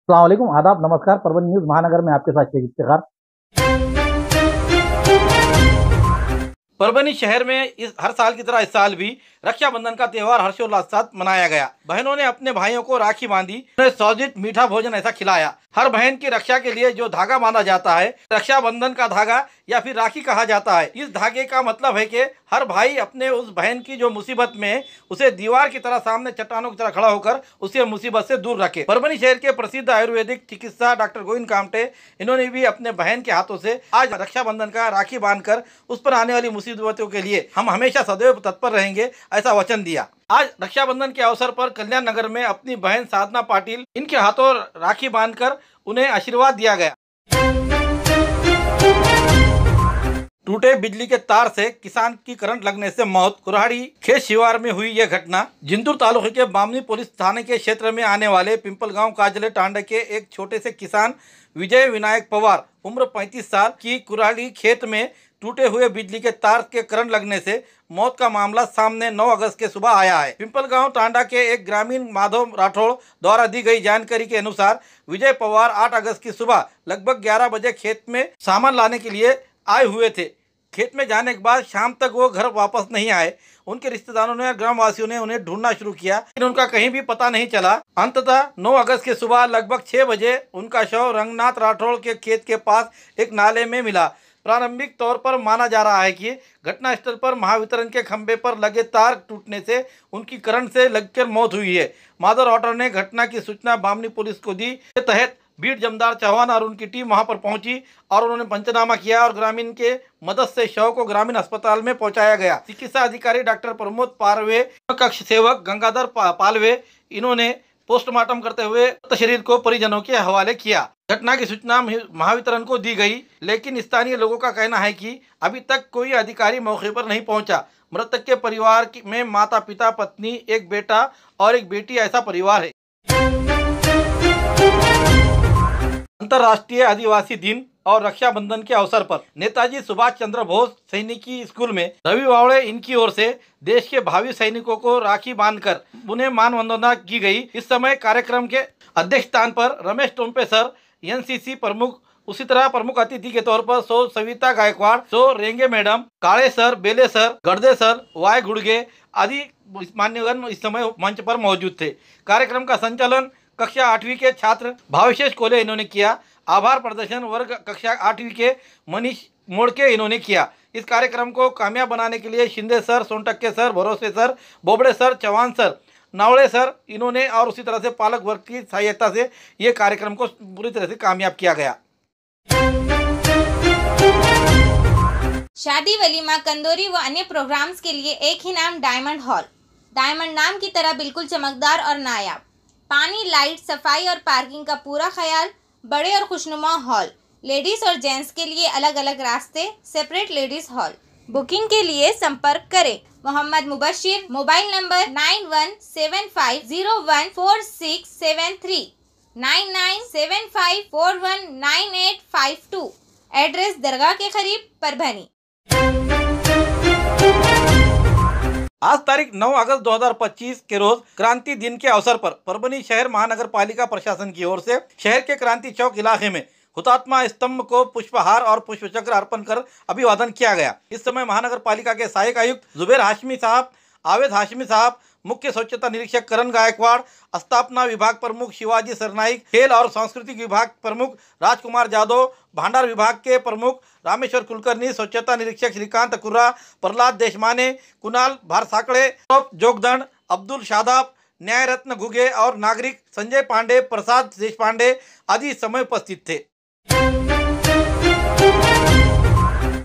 अस्सलाम वालेकुम, आदाब, नमस्कार। परभनी न्यूज़ महानगर में आपके साथ शेख इफ्तिखार। परभनी शहर में हर साल की तरह इस साल भी रक्षाबंधन का त्योहार हर्षोल्लास के साथ मनाया गया। बहनों ने अपने भाइयों को राखी बांधी, उन्हें स्वादिष्ट मीठा भोजन ऐसा खिलाया। हर बहन की रक्षा के लिए जो धागा बांधा जाता है, रक्षाबंधन का धागा या फिर राखी कहा जाता है। इस धागे का मतलब है कि हर भाई अपने उस बहन की जो मुसीबत में उसे दीवार की तरह सामने चट्टानों की तरह खड़ा होकर उसे मुसीबत से दूर रखे। परभनी शहर के प्रसिद्ध आयुर्वेदिक चिकित्सा डॉक्टर गोविंद कामटे, इन्होंने भी अपने बहन के हाथों से आज रक्षाबंधन का राखी बांधकर उस पर आने वाली मुसीबतों के लिए हम हमेशा सदैव तत्पर रहेंगे, ऐसा वचन दिया। आज रक्षाबंधन के अवसर पर कल्याण नगर में अपनी बहन साधना पाटिल, इनके हाथों राखी बांधकर उन्हें आशीर्वाद दिया गया। टूटे बिजली के तार से किसान की करंट लगने से मौत। कुराड़ी खेत शिवार में हुई यह घटना जिंतूर तालुके के बामनी पुलिस थाने के क्षेत्र में आने वाले पिंपलगांव काजले टांडे के एक छोटे से किसान विजय विनायक पवार, उम्र 35 साल की, कुराड़ी खेत में टूटे हुए बिजली के तार के करंट लगने से मौत का मामला सामने 9 अगस्त के सुबह आया है। पिंपलगांव टांडा के एक ग्रामीण माधव राठौड़ द्वारा दी गई जानकारी के अनुसार विजय पवार 8 अगस्त की सुबह लगभग 11 बजे खेत में सामान लाने के लिए आए हुए थे। खेत में जाने के बाद शाम तक वो घर वापस नहीं आए। उनके रिश्तेदारों ने, ग्रामवासियों ने उन्हें ढूंढना शुरू किया, लेकिन उनका कहीं भी पता नहीं चला। अंततः 9 अगस्त की सुबह लगभग 6 बजे उनका शव रंगनाथ राठौड़ के खेत के पास एक नाले में मिला। प्रारंभिक तौर पर माना जा रहा है कि घटनास्थल पर महावितरण के खंभे पर लगे तार टूटने से उनकी करंट से लगकर मौत हुई है। माधव राठौड़ ने घटना की सूचना बामनी पुलिस को दी। के तहत बीट जमदार चौहान और उनकी टीम वहां पर पहुंची और उन्होंने पंचनामा किया और ग्रामीण के मदद से शव को ग्रामीण अस्पताल में पहुंचाया गया। चिकित्सा अधिकारी डॉक्टर प्रमोद पारवे, कक्ष सेवक गंगाधर पालवे, इन्होंने पोस्टमार्टम करते हुए शरीर को परिजनों के हवाले किया। घटना की सूचना महावितरण को दी गई, लेकिन स्थानीय लोगों का कहना है कि अभी तक कोई अधिकारी मौके पर नहीं पहुंचा। मृतक के परिवार में माता, पिता, पत्नी, एक बेटा और एक बेटी ऐसा परिवार है। अंतर्राष्ट्रीय आदिवासी दिन और रक्षाबंधन के अवसर पर नेताजी सुभाष चंद्र बोस सैनिकी स्कूल में रवि वावड़े, इनकी ओर से देश के भावी सैनिकों को राखी बांधकर उन्हें मानवंदना की गई। इस समय कार्यक्रम के अध्यक्ष स्थान पर रमेश टोम्पे सर, एनसीसी प्रमुख, उसी तरह प्रमुख अतिथि के तौर पर सो सविता गायकवाड़, सो रेंगे मैडम, काले सर, बेले सर, गर्दे सर, वाय गुड़गे आदि मान्यगण इस समय मंच पर मौजूद थे। कार्यक्रम का संचालन कक्षा 8वीं के छात्र भावेश कोले इन्होंने किया। आभार प्रदर्शन वर्ग कक्षा 8वीं के मनीष मोड़के इन्होंने किया। इस कार्यक्रम को कामयाब बनाने के लिए Shinde sir, Sontakke sir, Bharose sir, Bobde sir, Chauhan sir, Navde sir, इन्होंने और उसी तरह से पालक वर्ग की सहायता से ये कार्यक्रम को पूरी तरह से कामयाब किया गया। शादी, वलीमा, कंदोरी व अन्य प्रोग्राम्स के लिए एक ही नाम, डायमंड हॉल। डायमंड नाम की तरह बिल्कुल चमकदार और नायाब। पानी, लाइट, सफाई और पार्किंग का पूरा ख्याल। बड़े और खुशनुमा हॉल। लेडीज और जेंट्स के लिए अलग अलग रास्ते, सेपरेट लेडीज हॉल। बुकिंग के लिए संपर्क करें Mohammad Mubashir, mobile number 9175014673, 9975419852। Address दरगाह के करीब, परभनी। आज तारीख 9 अगस्त 2025 के रोज क्रांति दिन के अवसर पर परभनी शहर महानगर पालिका प्रशासन की ओर से शहर के क्रांति चौक इलाके में हुतात्मा स्तंभ को पुष्पहार और पुष्पचक्र अर्पण कर अभिवादन किया गया। इस समय महानगर पालिका के सहायक आयुक्त जुबेर हाशमी साहब, आवेद हाशमी साहब, मुख्य स्वच्छता निरीक्षक करण गायकवाड़, स्थापना विभाग प्रमुख शिवाजी सरनाइक, खेल और सांस्कृतिक विभाग प्रमुख राजकुमार जादव, भांडार विभाग के प्रमुख रामेश्वर कुलकर्णी, स्वच्छता निरीक्षक श्रीकांत कुर्रा, प्रहलाद देशमाने, कुणाल भारसाकड़े, जोगदंड, अब्दुल शादाब, न्याय रत्न घुगे और नागरिक संजय पांडे, प्रसाद देशपांडे आदि समय उपस्थित थे।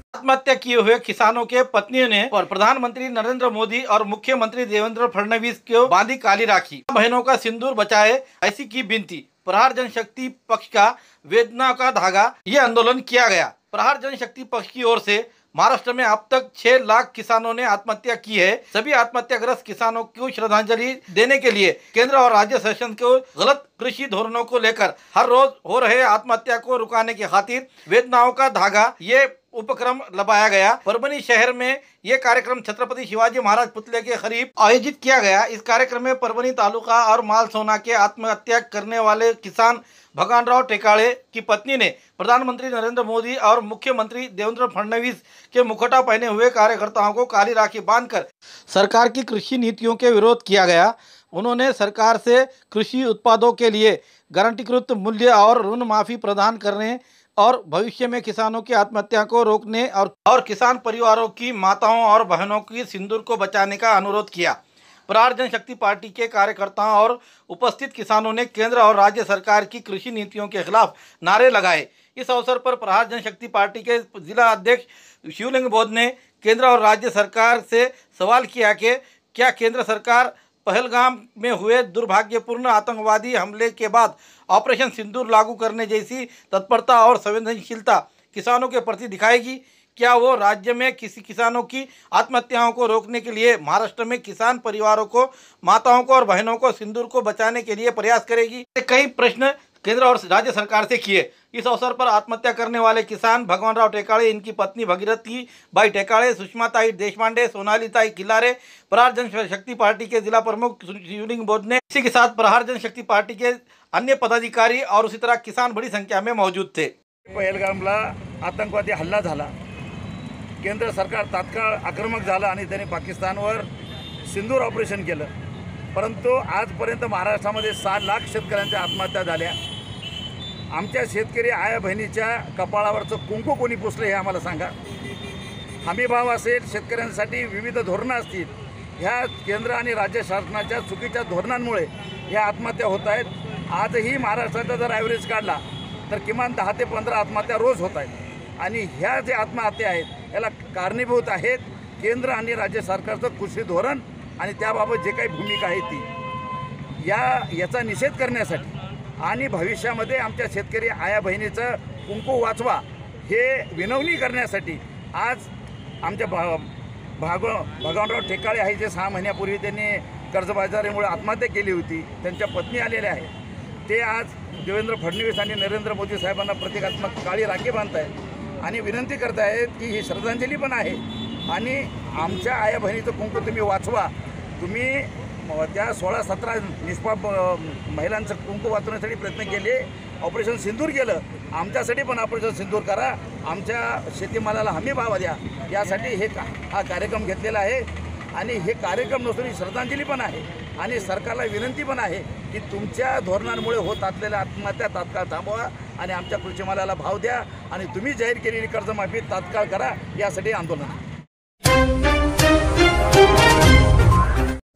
आत्महत्या किए हुए किसानों के पत्नियों ने और प्रधानमंत्री नरेंद्र मोदी और मुख्यमंत्री देवेंद्र फडणवीस को बांधी काली राखी। बहनों का सिंदूर बचाए, ऐसी की विनती। प्रहार जनशक्ति पक्ष का वेदना का धागा, ये आंदोलन किया गया। प्रहार जनशक्ति पक्ष की ओर से महाराष्ट्र में अब तक 6 लाख किसानों ने आत्महत्या की है। सभी आत्महत्याग्रस्त किसानों को श्रद्धांजलि देने के लिए केंद्र और राज्य शासन को गलत कृषि धोरणों को लेकर हर रोज हो रहे आत्महत्या को रुकाने की खातिर वेदनाओं का धागा, ये उपक्रम लगाया गया। परभनी शहर में यह कार्यक्रम छत्रपति शिवाजी महाराज पुतले के करीब आयोजित किया गया। इस कार्यक्रम में परभनी तालुका और मालसोना के आत्महत्या करने वाले किसान भगवानराव टेकाळे की पत्नी ने प्रधानमंत्री नरेंद्र मोदी और मुख्यमंत्री देवेंद्र फडणवीस के मुखौटा पहने हुए कार्यकर्ताओं को काली राखी बांधकर सरकार की कृषि नीतियों के विरोध किया गया। उन्होंने सरकार से कृषि उत्पादों के लिए गारंटीकृत मूल्य और ऋण माफी प्रदान करने और भविष्य में किसानों की आत्महत्या को रोकने और किसान परिवारों की माताओं और बहनों की सिंदूर को बचाने का अनुरोध किया। प्रहार जनशक्ति पार्टी के कार्यकर्ताओं और उपस्थित किसानों ने केंद्र और राज्य सरकार की कृषि नीतियों के खिलाफ नारे लगाए। इस अवसर पर प्रहार जनशक्ति पार्टी के जिला अध्यक्ष शिवलिंग बोध ने केंद्र और राज्य सरकार से सवाल किया कि क्या केंद्र सरकार पहलगाम में हुए दुर्भाग्यपूर्ण आतंकवादी हमले के बाद ऑपरेशन सिंदूर लागू करने जैसी तत्परता और संवेदनशीलता किसानों के प्रति दिखाएगी? क्या वो राज्य में किसी किसानों की आत्महत्याओं को रोकने के लिए महाराष्ट्र में किसान परिवारों को, माताओं को और बहनों को सिंदूर को बचाने के लिए प्रयास करेगी? कई प्रश्न केंद्र और राज्य सरकार से किए। इस अवसर पर आत्महत्या करने वाले किसान भगवानराव टेकाळे, इनकी पत्नी भगीरथी बाई टेकाळे, सुषमाताई देशपांडे, सोनालीताई खिलारे, प्रहार जनशक्ति पार्टी के जिला प्रमुख शिवलिंग बोध ने, इसी के साथ प्रहार जनशक्ति पार्टी के अन्य पदाधिकारी और उसी तरह किसान बड़ी संख्या में मौजूद थे। पहलगामला आतंकवादी हल्ला झाला, केंद्र सरकार तात्काळ आक्रमक झालं आणि त्यांनी पाकिस्तानवर सिंदूर ऑपरेशन केलं, परंतु आजपर्यंत महाराष्ट्रामध्ये 6 लाख शेतकऱ्यांच्या आत्महत्या झाल्या। आमच्या शेतकरी आया बहिणीच्या कपाळावरचं कुंकू कोणी पुसलं हे आम्हाला सांगा। हमीभाव असेल, शेतकऱ्यांसाठी विविध धोरणं असतील, ह्या केंद्र आणि राज्य शासनाच्या चुकीच्या धोरणांमुळे ह्या आत्महत्या होत आहेत। आजही महाराष्ट्राचा जर ॲव्हरेज काढला तर किमान 10 ते 15 आत्महत्या रोज होत आहेत आणि ह्या जे आत्महत्या आहेत याला कारणीभूत आहेत केंद्र आणि राज्य सरकारचं कृषी धोरण आणि त्याबाबत जे काही भूमिका आहे ती। याचा निषेध करण्यासाठी आणि भविष्यामध्ये आमच्या शेतकरी आया बहिणीचं कुंकू वाचवा हे विनवणी करण्यासाठी आज आमच्या भगवानराव टेकाळे आहे जे 6 महिन्यापूर्वी त्यांनी कर्जबाजारीमुळे आत्महत्या केली होती, त्यांच्या पत्नी आलेल्या आहेत। ते आज देवेंद्र फडणवीस आणि नरेंद्र मोदी साहेबांना प्रतिकात्मक काळी राखी बांधतायत आणि विनंती करतायत की ही श्रद्धांजली पण आहे आणि आमच्या आया बहिणीचं कुंकू तुम्ही वाचवा। तुम्ही त्या 16-17 निष्पाप महिलांचं कुंकू वाचवण्यासाठी प्रयत्न केले, ऑपरेशन सिंदूर केलं, आमच्यासाठी पण ऑपरेशन सिंदूर करा, आमच्या शेतीमालाला हमी भाव द्या, यासाठी हा कार्यक्रम घेतलेला आहे आणि हे कार्यक्रम नसून श्रद्धांजली पण आहे आणि सरकारला विनंती पण आहे की तुमच्या धोरणांमुळे होत असलेल्या आत्महत्या तात्काळ थांबवा आणि आमच्या कृषी मालाला भाव द्या आणि तुम्ही जाहीर केलेली कर्जमाफी तात्काळ करा, यासाठी आंदोलन।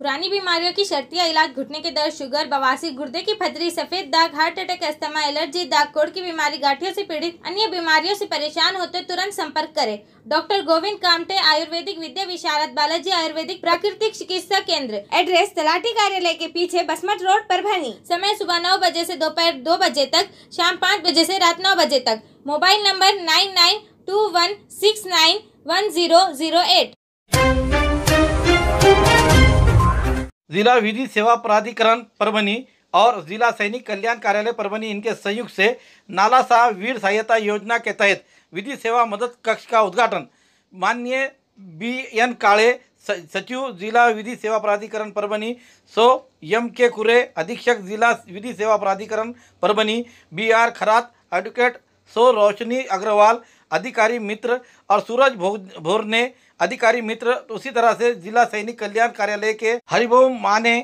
पुरानी बीमारियों की शर्तिया इलाज, घुटने के दर्द, शुगर, बवासीर, गुर्दे की पथरी, सफेद दाग, हार्ट अटैक, अस्थमा, एलर्जी, दाग, कोड़ की बीमारी, गांठियों से पीड़ित अन्य बीमारियों से परेशान होते तुरंत संपर्क करें। डॉक्टर गोविंद कामटे, आयुर्वेदिक विद्या विशारद, बालाजी आयुर्वेदिक प्राकृतिक चिकित्सा केंद्र। एड्रेस तलाठी कार्यालय के पीछे, बसमत रोड, परभनी। समय सुबह 9 बजे से दोपहर 2 बजे तक, शाम 5 बजे से रात 9 बजे तक। Mobile number 9921691008। जिला विधि सेवा प्राधिकरण परभनी और जिला सैनिक कल्याण कार्यालय परभनी इनके संयुक्त से नाला साहब वीर सहायता योजना के तहत विधि सेवा मदद कक्ष का उद्घाटन माननीय BN काळे सचिव जिला विधि सेवा प्राधिकरण परभनी, सो M.K. कुरे अधीक्षक जिला विधि सेवा प्राधिकरण परभनी, BR खरात एडवोकेट, सो रोशनी अग्रवाल अधिकारी मित्र और सूरज भोरने अधिकारी मित्र, उसी तरह से जिला सैनिक कल्याण कार्यालय के हरिभोम माने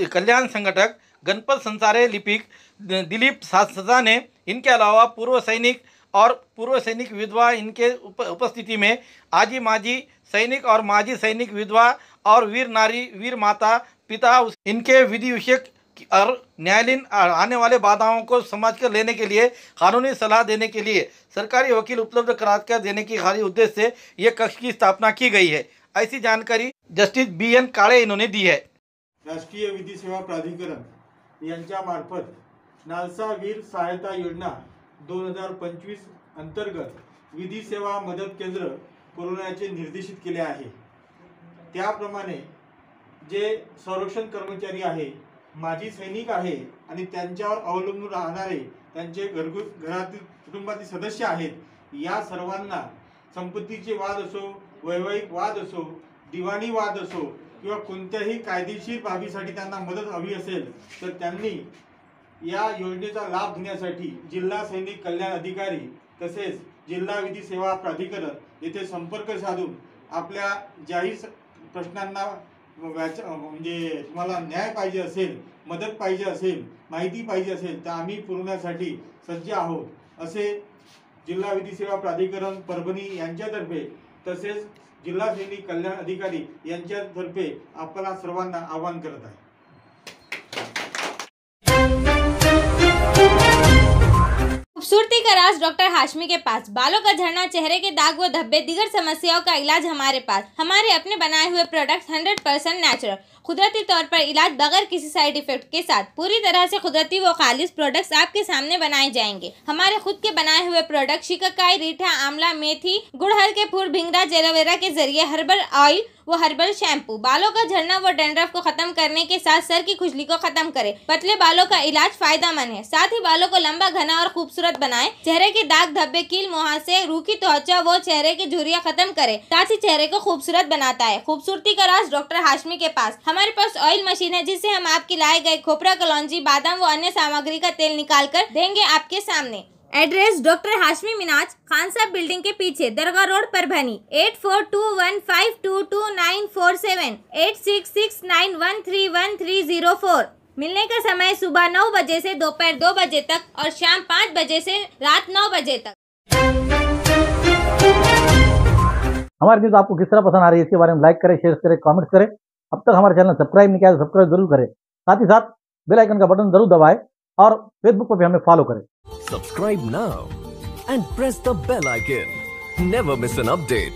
कल्याण संगठक, गणपत संसारे लिपिक, दिलीप सजाने, इनके अलावा पूर्व सैनिक और पूर्व सैनिक विधवा इनके उपस्थिति में आजी माजी सैनिक और माजी सैनिक विधवा और वीर नारी वीर माता पिता इनके विधि विषयक और न्यायालयीन आने वाले बाधाओं को समझ कर लेने के लिए कानूनी सलाह देने के लिए सरकारी वकील उपलब्ध करा कर देने की खाली उद्देश्य से यह कक्ष की स्थापना की गई है। ऐसी जानकारी जस्टिस BN काळे इन्होंने दी है। राष्ट्रीय विधि सेवा प्राधिकरण यांच्या मार्फत नालसा वीर सहायता योजना 2025 अंतर्गत विधि सेवा मदत केंद्र पुरवण्याचे निर्देशित केले आहे। त्याप्रमाणे जे संरक्षण कर्मचारी आहे, माजी सैनिक आहे आणि त्यांच्यावर अवलंबून राहणारे त्यांचे घरातील कुटुंबातील सदस्य आहेत, या सर्वांना संपत्तीचे वाद असो, वैवाहिक वाद असो, दिवाणी वाद असो किंवा कोणत्याही कायदेशीर बाबीसाठी त्यांना मदत हवी असेल तर त्यांनी या योजनेचा लाभ घेण्यासाठी जिल्हा सैनिक कल्याण अधिकारी तसेच जिल्हा विधी सेवा प्राधिकरण येथे संपर्क साधून आपल्या जाहीर प्रश्नांना म्हणजे तुम्हाला न्याय पाहिजे असेल, मदत पाहिजे असेल, माहिती पाहिजे असेल तर आम्ही पुरवण्यासाठी सज्ज आहोत असे जिल्हा विधी सेवा प्राधिकरण परभणी यांच्यातर्फे तसेच जिल्हा सैनिक कल्याण अधिकारी यांच्यातर्फे आपल्या सर्वांना आवाहन करत आहे। खूबसूरती का राज डॉक्टर हाशमी के पास। बालों का झड़ना, चेहरे के दाग व धब्बे, दीगर समस्याओं का इलाज हमारे पास। हमारे अपने बनाए हुए प्रोडक्ट्स 100% नेचुरल, कुदरती तौर पर इलाज बगैर किसी साइड इफेक्ट के साथ पूरी तरह से कुदरती व खालिश प्रोडक्ट्स आपके सामने बनाए जाएंगे। हमारे खुद के बनाए हुए प्रोडक्ट शिकाकाई, रीठा, आंवला, मेथी, गुड़हल के फूल, भिंगरा, एलोवेरा के जरिए हर्बल ऑयल वो हर्बल शैम्पू बालों का झड़ना व डैंड्रफ को खत्म करने के साथ सर की खुजली को खत्म करे। पतले बालों का इलाज फायदेमंद है, साथ ही बालों को लंबा, घना और खूबसूरत बनाए। चेहरे के दाग धब्बे, कील मुहासे, रूखी त्वचा वो चेहरे की झुर्रियां खत्म करे, साथ ही चेहरे को खूबसूरत बनाता है। खूबसूरती का राज डॉक्टर हाशमी के पास। हमारे पास ऑयल मशीन है जिससे हम आपके लाए गए खोपरा, कलौंजी, बादाम व अन्य सामग्री का तेल निकाल कर देंगे आपके सामने। एड्रेस डॉक्टर हाशमी मिनाज, खान साहब बिल्डिंग के पीछे, दरगाह रोड, परभनी। 8421522947 8669131304। मिलने का समय सुबह 9 बजे से दोपहर 2 बजे तक और शाम 5 बजे से रात 9 बजे तक। हमारी न्यूज़ आपको किस तरह पसंद आ रही है इसके बारे में लाइक करें, शेयर करें, कमेंट करें। अब तक हमारे चैनल सब्सक्राइब नहीं किया तो सब्सक्राइब जरूर करें, साथ ही साथ बेल आइकन का बटन जरूर दबाएं और फेसबुक पर भी हमें फॉलो करें। Subscribe now and press the bell icon. Never miss an update.